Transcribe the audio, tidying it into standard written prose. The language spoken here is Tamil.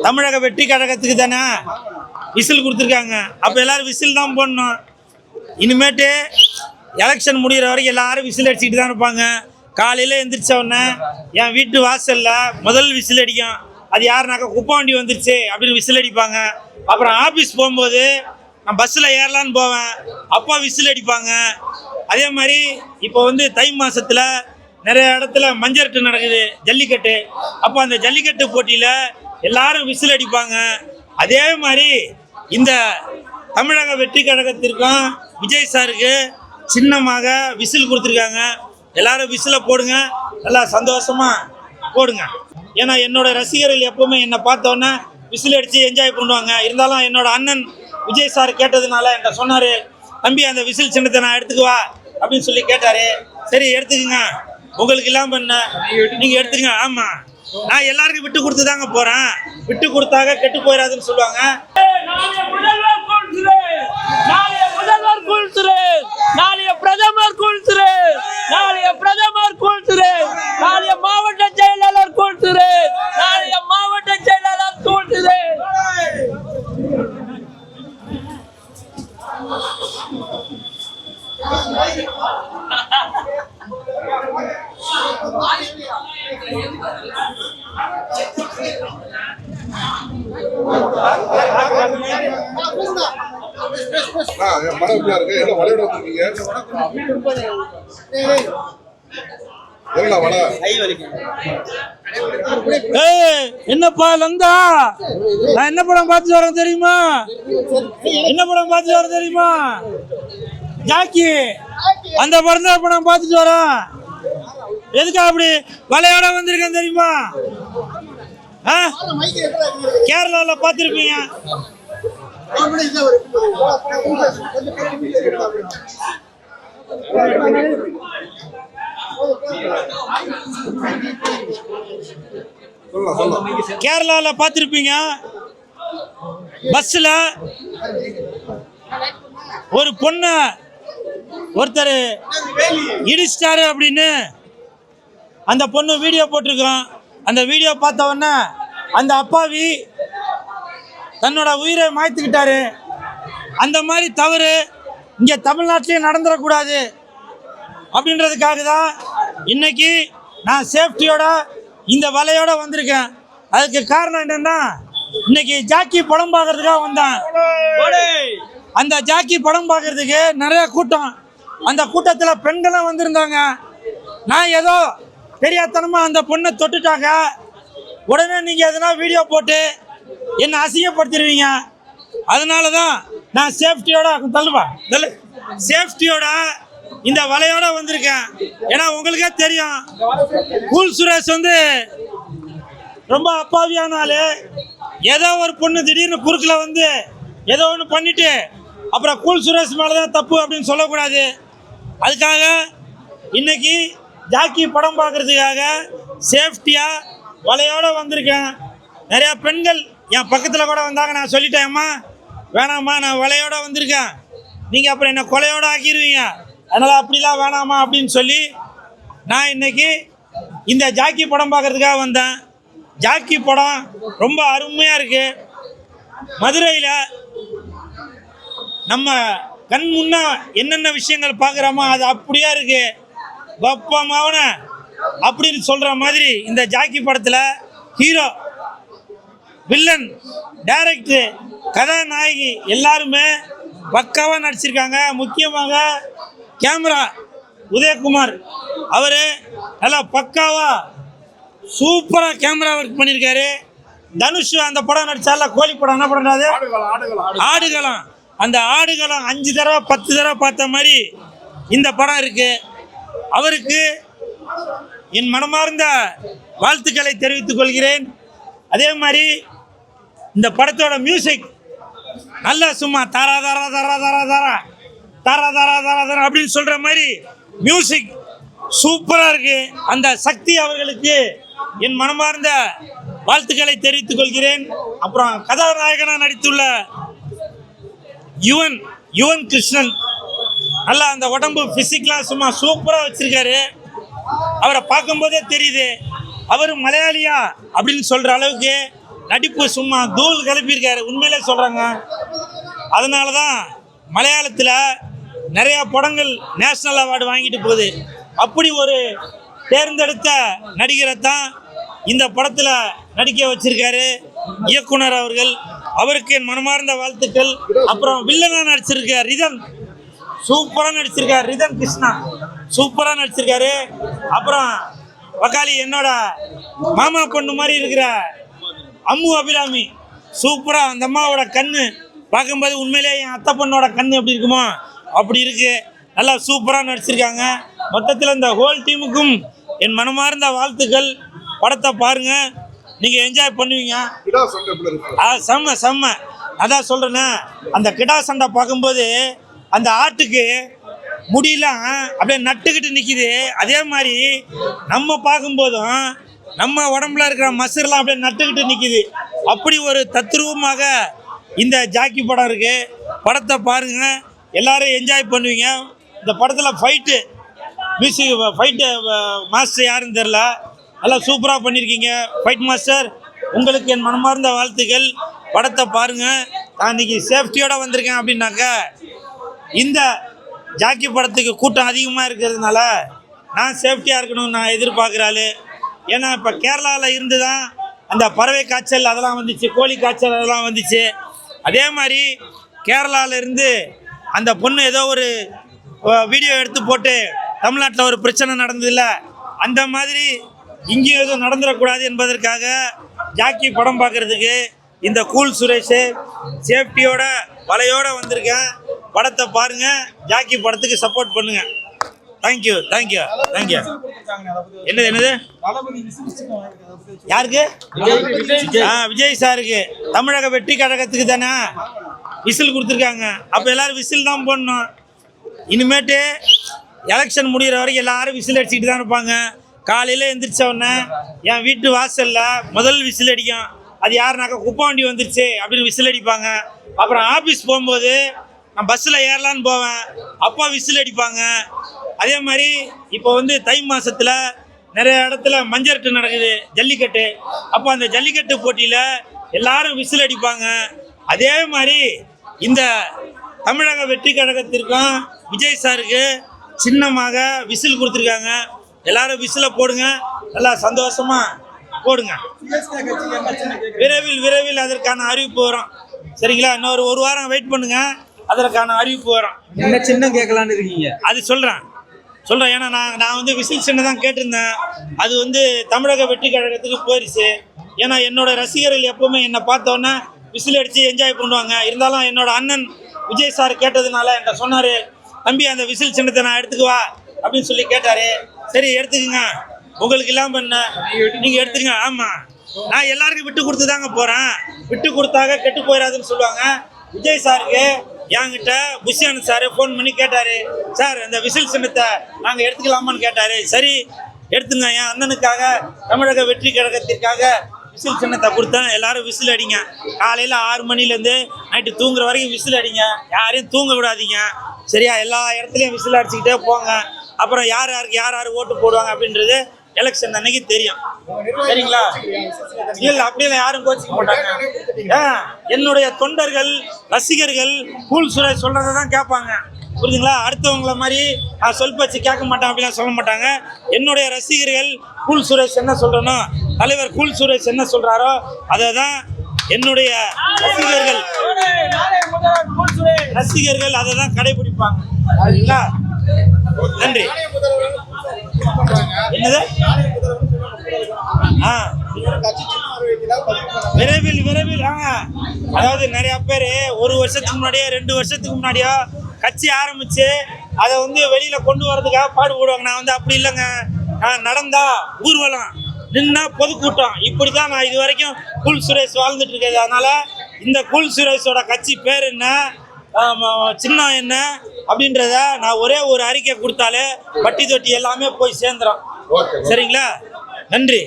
தமிழக வெற்றி கழகத்துக்கு தானே விசில் கொடுத்துருக்காங்க. அப்போ எல்லாரும் விசில் தான் போடணும். இனிமேட்டு எலெக்ஷன் முடிகிற வரைக்கும் எல்லாரும் விசில் அடிச்சுக்கிட்டு தான் இருப்பாங்க. காலையில் எந்திரிச்ச உடனே என் வீட்டு வாசலில் முதல் விசில் அடிக்கும். அது யாருனாக்கா குப்பை வண்டி வந்துருச்சு அப்படின்னு விசில் அடிப்பாங்க. அப்புறம் ஆஃபீஸ் போகும்போது நான் பஸ்ஸில் ஏறலான்னு போவேன், அப்போ விசில் அடிப்பாங்க. அதே மாதிரி இப்போ தை மாதத்தில் நிறைய இடத்துல மஞ்சட்டு நடக்குது, ஜல்லிக்கட்டு. அப்போ அந்த ஜல்லிக்கட்டு போட்டியில் எல்லாரும் விசில் அடிப்பாங்க. அதே மாதிரி இந்த தமிழக வெற்றி கழகத்திற்கும் விஜய் சாருக்கு சின்னமாக விசில் கொடுத்துருக்காங்க. எல்லாரும் விசிலை போடுங்க, நல்லா சந்தோஷமாக போடுங்க. ஏன்னா என்னோட ரசிகர்கள் எப்பவுமே என்னை பார்த்தோன்னே விசில் அடித்து என்ஜாய் பண்ணுவாங்க. இருந்தாலும் என்னோட அண்ணன் விஜய் சார் கேட்டதுனால என்கிட்ட சொன்னார், தம்பி அந்த விசில் சின்னத்தை நான் எடுத்துக்குவா அப்படின்னு சொல்லி கேட்டார். சரி எடுத்துக்குங்க, உங்களுக்கு இல்லாமல் பண்ண நீங்கள் எடுத்துக்கங்க. ஆமாம், நான் எல்லாருக்கும் விட்டு கொடுத்து தாங்க போகிறேன். விட்டு கொடுத்தாக கெட்டு போயிடாதுன்னு சொல்லுவாங்க. நாளைய பிரதமர் கூழ்த்துரு, நாளைய பிரதமர் கூழ்த்துரு, நாளைய மாவட்ட செயலாளர் கூழ்த்துரு, நாளைய மாவட்ட செயலாளர் கூழ்த்துரு. என்னப்பா லந்தா, நான் என்ன படம் பார்த்து வரேன் தெரியுமா? என்ன படம் பார்த்து வரேன் தெரியுமா? ஜாக்கி. அந்த படம் தான் படம் பார்த்துட்டு வரேன். எதுக்கா அப்படி வலையோட வந்திருக்கேன் தெரியுமா? கேரளால பார்த்திருப்பீங்க. கேரளால பார்த்திருப்பீங்க. பஸ்ல ஒரு பொண்ணு ஒருத்தர் இடிச்சிட்டாரு அப்படின்னு அந்த பொண்ணு வீடியோ போட்டிருக்கோம். அந்த வீடியோ பார்த்த உடனே அந்த அப்பாவி தன்னோட உயிரை மாய்த்துக்கிட்டாரு. அந்த மாதிரி தவறு இங்கே தமிழ்நாட்டிலே நடந்துடக்கூடாது அப்படின்றதுக்காக தான் இன்னைக்கு நான் சேஃப்டியோட இந்த வலையோட வந்திருக்கேன். அதுக்கு காரணம் என்னன்னா, இன்னைக்கு ஜாக்கி படம் பார்க்கறதுக்காக வந்தேன். அந்த ஜாக்கி படம் பார்க்கறதுக்கு நிறைய கூட்டம். அந்த கூட்டத்தில் பெண்களும் வந்திருந்தாங்க. நான் ஏதோ தெரியாதனமா அந்த பொண்ணை தொட்டுட்டாங்க. உடனே நீங்கள் எதனா வீடியோ போட்டு என்னை அசிங்கப்படுத்திடுவீங்க. அதனால தான் நான் சேஃப்டியோட சேஃப்டியோட இந்த வலையோட வந்திருக்கேன். ஏன்னா உங்களுக்கே தெரியும், கூல் சுரேஷ் ரொம்ப அப்பாவியான ஆளு. ஏதோ ஒரு பொண்ணு திடீர்னு குறுக்கில் ஏதோ ஒன்று பண்ணிட்டு அப்புறம் கூல் சுரேஷ் மேலே தான் தப்பு அப்படின்னு சொல்லக்கூடாது. அதுக்காக இன்னைக்கு ஜாக்கி படம் பார்க்கறதுக்காக சேஃப்டியாக வலையோடு வந்திருக்கேன். நிறையா பெண்கள் என் பக்கத்தில் கூட வந்தாங்க. நான் சொல்லிட்டேன், அம்மா வேணாம்மா, நான் வலையோடு வந்திருக்கேன், நீங்கள் அப்புறம் என்னை கொலையோடு ஆக்கிடுவீங்க, அதனால் அப்படிலாம் வேணாமா அப்படின்னு சொல்லி நான் இன்னைக்கு இந்த ஜாக்கி படம் பார்க்கறதுக்காக வந்தேன். ஜாக்கி படம் ரொம்ப அருமையாக இருக்குது. மதுரையில் நம்ம கண் முன்னே என்னென்ன விஷயங்கள் பார்க்குறோமோ அது அப்படியே இருக்குது. பப்பமாவன அப்படின்னு சொல்கிற மாதிரி இந்த ஜாக்கி படத்தில் ஹீரோ, வில்லன், டைரக்டர், கதாநாயகி எல்லாருமே பக்காவாக நடிச்சிருக்காங்க. முக்கியமாக கேமரா உதயகுமார் அவர் நல்லா பக்காவாக சூப்பராக கேமரா ஒர்க் பண்ணியிருக்காரு. தனுஷ் அந்த படம் நடிச்சால கோழி படம், என்ன படம் அது? ஆடுகளம். அந்த ஆடுகளம் 5 தடவை 10 தடவை பார்த்த மாதிரி இந்த படம் இருக்குது. அவருக்கு என் மனமார்ந்த வாழ்த்துக்களை தெரிவித்துக் கொள்கிறேன். அதே மாதிரி இந்த படத்தோட மியூசிக் நல்லா சும்மா தாரா தாரா தாரா தாரா தாரா தாரா தாரா தாரா தாரா அப்படின்னு சொல்கிற மாதிரி மியூசிக் சூப்பராக இருக்குது. அந்த சக்தி அவர்களுக்கு என் மனமார்ந்த வாழ்த்துக்களை தெரிவித்துக் கொள்கிறேன். அப்புறம் கதாநாயகனாக நடித்துள்ள யுவன் கிருஷ்ணன் நல்லா அந்த உடம்பு ஃபிசிக்லாம் சும்மா சூப்பராக வச்சுருக்காரு. அவரை பார்க்கும்போதே தெரியுது அவர் மலையாளியா அப்படின்னு சொல்கிற அளவுக்கு நடிப்பு சும்மா தூள் கிளப்பியிருக்காரு, உண்மையிலே சொல்கிறாங்க. அதனால தான் மலையாளத்தில் நிறையா படங்கள் நேஷ்னல் அவார்டு வாங்கிட்டு போகுது. அப்படி ஒரு தேர்ந்தெடுத்த நடிகரை தான் இந்த படத்தில் நடிக்க வச்சிருக்காரு இயக்குனர் அவர்கள். அவருக்கு என் மனமார்ந்த வாழ்த்துக்கள். அப்புறம் வில்லனாக நடிச்சிருக்கார் ரிதன், சூப்பராக நடிச்சிருக்காரு. ரிதன் கிருஷ்ணா சூப்பராக நடிச்சிருக்காரு. அப்புறம் வக்காலி என்னோட மாமா பொண்ணு மாதிரி இருக்கிற அம்மு அபிராமி சூப்பராக, அந்த அம்மாவோட கண்ணு பார்க்கும்போது உண்மையிலே என் அத்தை பொண்ணோட கண் எப்படி இருக்குமோ அப்படி இருக்கு. நல்லா சூப்பராக நடிச்சிருக்காங்க. மொத்தத்தில் இந்த ஹோல் டீமுக்கும் என் மனமார்ந்த வாழ்த்துக்கள். படத்தை பாருங்க, நீங்கள் என்ஜாய் பண்ணுவீங்க. செம்ம செம்ம. அதான் சொல்கிறேன்னா, அந்த கிடா சண்டை பார்க்கும்போது அந்த ஆட்டுக்கு முடியெல்லாம் அப்படியே நட்டுக்கிட்டு நிற்கிது. அதே மாதிரி நம்ம பார்க்கும்போதும் நம்ம உடம்புல இருக்கிற மசிரெலாம் அப்படியே நட்டுக்கிட்டு நிற்கிது. அப்படி ஒரு தத்ரூபமாக இந்த ஜாக்கி படம் இருக்குது. படத்தை பாருங்கள், எல்லோரும் என்ஜாய் பண்ணுவீங்க. இந்த படத்தில் ஃபைட்டு மியூசிக் ஃபைட்டு மாஸ்டர் யாருன்னு தெரில, நல்லா சூப்பராக பண்ணியிருக்கீங்க ஃபைட் மாஸ்டர். உங்களுக்கு என் மனமார்ந்த வாழ்த்துக்கள். படத்தை பாருங்கள். நான் இன்றைக்கி சேஃப்டியோடு வந்திருக்கேன் அப்படின்னாக்கா, இந்த ஜாக்கி படத்துக்கு கூட்டம் அதிகமாக இருக்கிறதுனால நான் சேஃப்டியாக இருக்கணும்னு நான் எதிர்பார்க்குறாள். ஏன்னா இப்போ கேரளாவில் இருந்து தான் அந்த பறவை காய்ச்சல் அதெல்லாம் வந்துச்சு, கோழி காய்ச்சல் அதெல்லாம் வந்துச்சு. அதே மாதிரி கேரளாவிலேருந்து அந்த பொண்ணு ஏதோ ஒரு வீடியோ எடுத்து போட்டு தமிழ்நாட்டில் ஒரு பிரச்சனை நடந்ததில்ல, அந்த மாதிரி இங்கேயும் எதுவும் நடந்துடக்கூடாது என்பதற்காக ஜாக்கி படம் பார்க்குறதுக்கு இந்த கூல் சுரேஷ் சேஃப்டியோட வலையோடு வந்திருக்கேன். படத்தை பாருங்கள், ஜாக்கி படத்துக்கு சப்போர்ட் பண்ணுங்கள். Thank you thank you thank you. என்னது யாருக்கு? விஜய் சாருக்கு. தமிழக வெற்றி கழகத்துக்கு தானே விசில் கொடுத்துருக்காங்க. அப்போ எல்லோரும் விசில் தான் போடணும். இனிமேட்டு எலெக்ஷன் முடிகிற வரைக்கும் எல்லோரும் விசில் அடிச்சுக்கிட்டு தான் இருப்பாங்க. காலையில் எந்திரிச்ச உடனே என் வீட்டு வாசலில் முதல் விசில் அடிக்கும். அது யாருனாக்கா குப்பை வண்டி வந்துருச்சு அப்படின்னு விசில் அடிப்பாங்க. அப்புறம் ஆஃபீஸ் போகும்போது நான் பஸ்ஸில் ஏறலான்னு போவேன், அப்போ விசில் அடிப்பாங்க. அதே மாதிரி இப்போ வந்து தை மாதத்தில் நிறைய இடத்துல மஞ்சட்டு நடக்குது, ஜல்லிக்கட்டு. அப்போ அந்த ஜல்லிக்கட்டு போட்டியில் எல்லாரும் விசில் அடிப்பாங்க. அதே மாதிரி இந்த தமிழக வெற்றி கழகத்திற்கும் விஜய் சாருக்கு சின்னமாக விசில் கொடுத்துருக்காங்க. எல்லாரும் விசிலை போடுங்க, நல்லா சந்தோஷமாக போடுங்க. விரைவில் அதற்கான அறிவிப்பு வரும். சரிங்களா? இன்னொரு ஒரு வாரம் வெயிட் பண்ணுங்க, அதற்கான அறிவிப்பு வரும். என்ன சின்னம் கேட்கலான்னு இருக்கீங்க? அது சொல்கிறேன். ஏன்னா நான் வந்து விசில் சின்ன தான் கேட்டிருந்தேன். அது வந்து தமிழக வெற்றி கழகத்துக்கு போயிடுச்சு. ஏன்னா என்னோட ரசிகர்கள் எப்போவுமே என்னை பார்த்தோன்னே விசில் அடித்து என்ஜாய் பண்ணுவாங்க. இருந்தாலும் என்னோட அண்ணன் விஜய் சார் கேட்டதுனால என்கிட்ட சொன்னார், தம்பி அந்த விசில் சின்னத்தை நான் எடுத்துக்குவா அப்படின்னு சொல்லி கேட்டார். சரி எடுத்துக்குங்க, உங்களுக்கு இல்லாமல் பண்ண நீங்கள் எடுத்துக்கங்க. ஆமாம், நான் எல்லாருக்கும் விட்டு கொடுத்து தாங்க போகிறேன். விட்டு கொடுத்தாக கெட்டு போயிடாதுன்னு சொல்லுவாங்க. விஜய் சாருக்கு என்கிட்ட புஷியானு சார் ஃபோன் பண்ணி கேட்டார், சார் அந்த விசில் சின்னத்தை நாங்கள் எடுத்துக்கலாமான்னு கேட்டார். சரி எடுத்துங்க, என் அண்ணனுக்காக தமிழக வெற்றி கழகத்திற்காக விசில் சின்னத்தை கொடுத்தேன். எல்லாரும் விசில் அடிங்க. காலையில் 6 மணிலேருந்து நைட்டு தூங்குற வரைக்கும் விசில் அடிங்க. யாரையும் தூங்க விடாதீங்க. சரியா? எல்லா இடத்துலையும் விசில் அடிச்சுக்கிட்டே போங்க. அப்புறம் யார் ஓட்டு போடுவாங்க அப்படின்றது எலெக்ஷன் அன்னைக்கு தெரியும். சரிங்களா? இல்லை அப்படியெல்லாம் யாரும் கோச்சிக்க மாட்டாங்க. என்னுடைய தொண்டர்கள் ரசிகர்கள் கூல் சுரேஷ் சொல்கிறத தான் கேட்பாங்க. புரியுதுங்களா? அடுத்தவங்கள மாதிரி சொல் பேச்சு கேட்க மாட்டாங்க அப்படிலாம் சொல்ல மாட்டாங்க. என்னுடைய ரசிகர்கள் கூல் சுரேஷ் என்ன சொல்கிறனோ, தலைவர் கூல் சுரேஷ் என்ன சொல்கிறாரோ அதை தான் என்னுடைய ரசிகர்கள் அதை தான் கடைபிடிப்பாங்க. சரிங்களா? நன்றி. என்னது? விரைவில் அதாவது நிறைய பேர் 1 வருஷத்துக்கு முன்னாடியோ 2 வருஷத்துக்கு முன்னாடியோ கட்சி ஆரம்பிச்சு அதை வந்து வெளியில கொண்டு வரதுக்காக பாடுபடுவாங்க. நான் வந்து அப்படி இல்லைங்க. நடந்தா ஊர்வலம், நின்னா பொதுக்கூட்டம், இப்படி தான் நான் இது வரைக்கும் கூல் சுரேஷ் வாழ்ந்துட்டு இருக்கேன். அதனால இந்த கூல் சுரேஷோட கட்சி பேர் என்ன, சின்னம் என்ன அப்படின்றத நான் ஒரே ஒரு அறிக்கை கொடுத்தாலே வட்டி தொட்டி எல்லாமே போய் சேர்ந்துடும். சரிங்களா? நன்றி.